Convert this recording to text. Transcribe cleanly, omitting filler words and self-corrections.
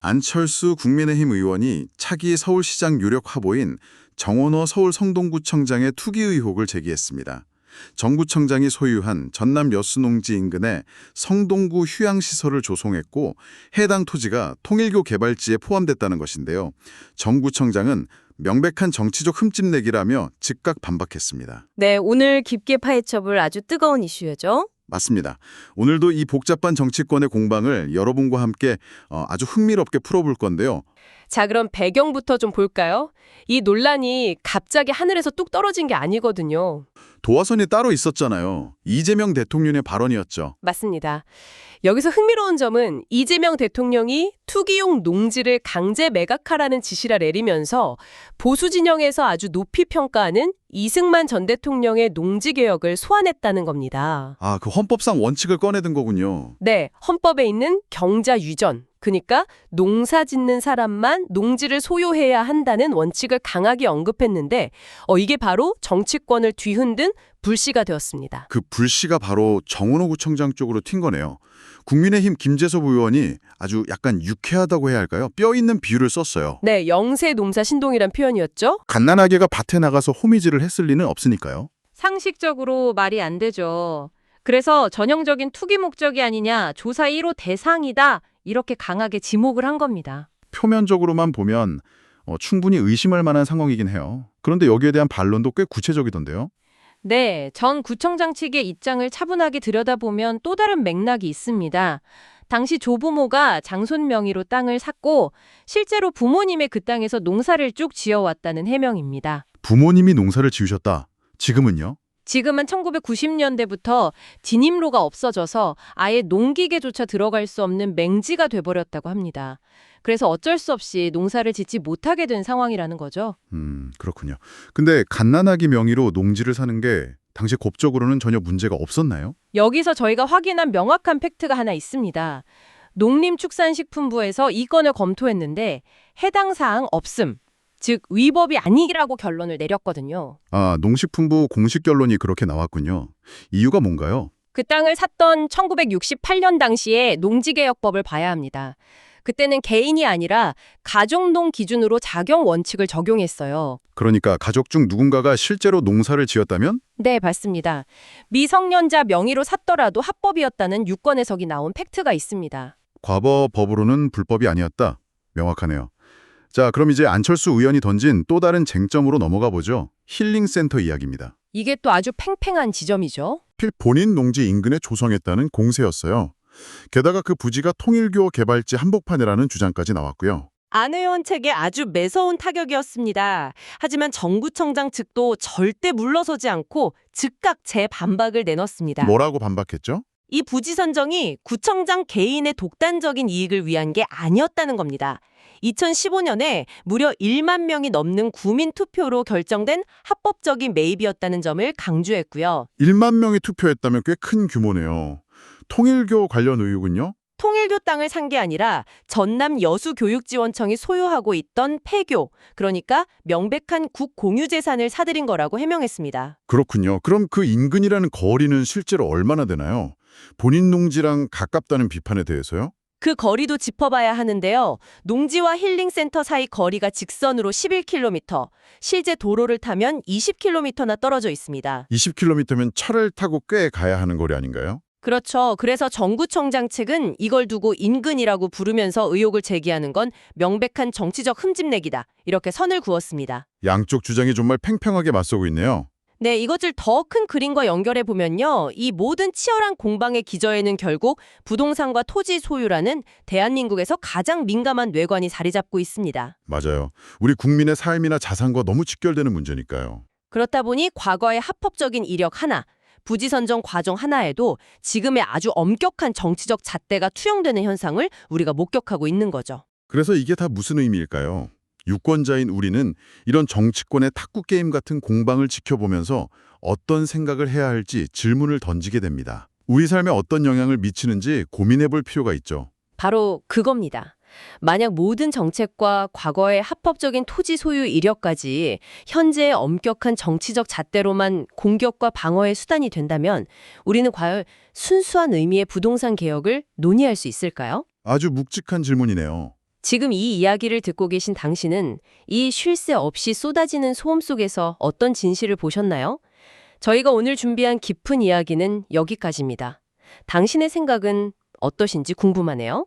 안철수 국민의힘 의원이 차기 서울시장 유력 후보인 정원호 서울 성동구청장의 투기 의혹을 제기했습니다. 정 구청장이 소유한 전남 여수농지 인근에 성동구 휴양시설을 조성했고 해당 토지가 통일교 개발지에 포함됐다는 것인데요. 정 구청장은 명백한 정치적 흠집내기라며 즉각 반박했습니다. 네, 오늘 깊게 파헤쳐볼 아주 뜨거운 이슈죠. 맞습니다. 오늘도 이 복잡한 정치권의 공방을 여러분과 함께 아주 흥미롭게 풀어볼 건데요. 자, 그럼 배경부터 좀 볼까요? 이 논란이 갑자기 하늘에서 뚝 떨어진 게 아니거든요. 도화선이 따로 있었잖아요. 이재명 대통령의 발언이었죠. 맞습니다. 여기서 흥미로운 점은 이재명 대통령이 투기용 농지를 강제 매각하라는 지시를 내리면서 보수 진영에서 아주 높이 평가하는 이승만 전 대통령의 농지개혁을 소환했다는 겁니다. 아, 그 헌법상 원칙을 꺼내든 거군요. 네, 헌법에 있는 경자 유전, 그러니까 농사 짓는 사람만 농지를 소유해야 한다는 원칙을 강하게 언급했는데 이게 바로 정치권을 뒤흔든 불씨가 되었습니다. 그 불씨가 바로 정원호 구청장 쪽으로 튄 거네요. 국민의힘 김재섭 의원이 아주 약간 유쾌하다고 해야 할까요? 뼈 있는 비유를 썼어요. 네, 영세 농사 신동이란 표현이었죠. 갓난아기가 밭에 나가서 호미질을 했을 리는 없으니까요. 상식적으로 말이 안 되죠. 그래서 전형적인 투기 목적이 아니냐, 조사 1호 대상이다, 이렇게 강하게 지목을 한 겁니다. 표면적으로만 보면 충분히 의심할 만한 상황이긴 해요. 그런데 여기에 대한 반론도 꽤 구체적이던데요. 네, 전 구청장 측의 입장을 차분하게 들여다보면 또 다른 맥락이 있습니다. 당시 조부모가 장손 명의로 땅을 샀고 실제로 부모님의 그 땅에서 농사를 쭉 지어왔다는 해명입니다. 부모님이 농사를 지으셨다. 지금은요? 지금은 1990년대부터 진입로가 없어져서 아예 농기계조차 들어갈 수 없는 맹지가 돼버렸다고 합니다. 그래서 어쩔 수 없이 농사를 짓지 못하게 된 상황이라는 거죠. 그렇군요. 근데 갓난아기 명의로 농지를 사는 게 당시 법적으로는 전혀 문제가 없었나요? 여기서 저희가 확인한 명확한 팩트가 하나 있습니다. 농림축산식품부에서 이 건을 검토했는데 해당 사항 없음, 즉 위법이 아니라고 결론을 내렸거든요. 아, 농식품부 공식 결론이 그렇게 나왔군요. 이유가 뭔가요? 그 땅을 샀던 1968년 당시에 농지개혁법을 봐야 합니다. 그때는 개인이 아니라 가족농 기준으로 작용 원칙을 적용했어요. 그러니까 가족 중 누군가가 실제로 농사를 지었다면? 네, 맞습니다. 미성년자 명의로 샀더라도 합법이었다는 유권 해석이 나온 팩트가 있습니다. 과거 법으로는 불법이 아니었다. 명확하네요. 자, 그럼 이제 안철수 의원이 던진 또 다른 쟁점으로 넘어가 보죠. 힐링센터 이야기입니다. 이게 또 아주 팽팽한 지점이죠. 본인 농지 인근에 조성했다는 공세였어요. 게다가 그 부지가 통일교 개발지 한복판이라는 주장까지 나왔고요. 안 의원 측에 아주 매서운 타격이었습니다. 하지만 정구청장 측도 절대 물러서지 않고 즉각 재반박을 내놨습니다. 뭐라고 반박했죠? 이 부지 선정이 구청장 개인의 독단적인 이익을 위한 게 아니었다는 겁니다. 2015년에 무려 1만 명이 넘는 구민 투표로 결정된 합법적인 매입이었다는 점을 강조했고요. 1만 명이 투표했다면 꽤 큰 규모네요. 통일교 관련 의혹은요? 통일교 땅을 산 게 아니라 전남 여수교육지원청이 소유하고 있던 폐교, 그러니까 명백한 국공유재산을 사들인 거라고 해명했습니다. 그렇군요. 그럼 그 인근이라는 거리는 실제로 얼마나 되나요? 본인 농지랑 가깝다는 비판에 대해서요? 그 거리도 짚어봐야 하는데요. 농지와 힐링센터 사이 거리가 직선으로 11km, 실제 도로를 타면 20km나 떨어져 있습니다. 20km면 차를 타고 꽤 가야 하는 거리 아닌가요? 그렇죠. 그래서 정구청장 측은 이걸 두고 인근이라고 부르면서 의혹을 제기하는 건 명백한 정치적 흠집내기다, 이렇게 선을 그었습니다. 양쪽 주장이 정말 팽팽하게 맞서고 있네요. 네, 이것을 더 큰 그림과 연결해 보면요. 이 모든 치열한 공방의 기저에는 결국 부동산과 토지 소유라는 대한민국에서 가장 민감한 뇌관이 자리 잡고 있습니다. 맞아요. 우리 국민의 삶이나 자산과 너무 직결되는 문제니까요. 그렇다 보니 과거의 합법적인 이력 하나, 부지 선정 과정 하나에도 지금의 아주 엄격한 정치적 잣대가 투영되는 현상을 우리가 목격하고 있는 거죠. 그래서 이게 다 무슨 의미일까요? 유권자인 우리는 이런 정치권의 탁구 게임 같은 공방을 지켜보면서 어떤 생각을 해야 할지 질문을 던지게 됩니다. 우리 삶에 어떤 영향을 미치는지 고민해 볼 필요가 있죠. 바로 그겁니다. 만약 모든 정책과 과거의 합법적인 토지 소유 이력까지 현재의 엄격한 정치적 잣대로만 공격과 방어의 수단이 된다면 우리는 과연 순수한 의미의 부동산 개혁을 논의할 수 있을까요? 아주 묵직한 질문이네요. 지금 이 이야기를 듣고 계신 당신은 이 쉴 새 없이 쏟아지는 소음 속에서 어떤 진실을 보셨나요? 저희가 오늘 준비한 깊은 이야기는 여기까지입니다. 당신의 생각은 어떠신지 궁금하네요.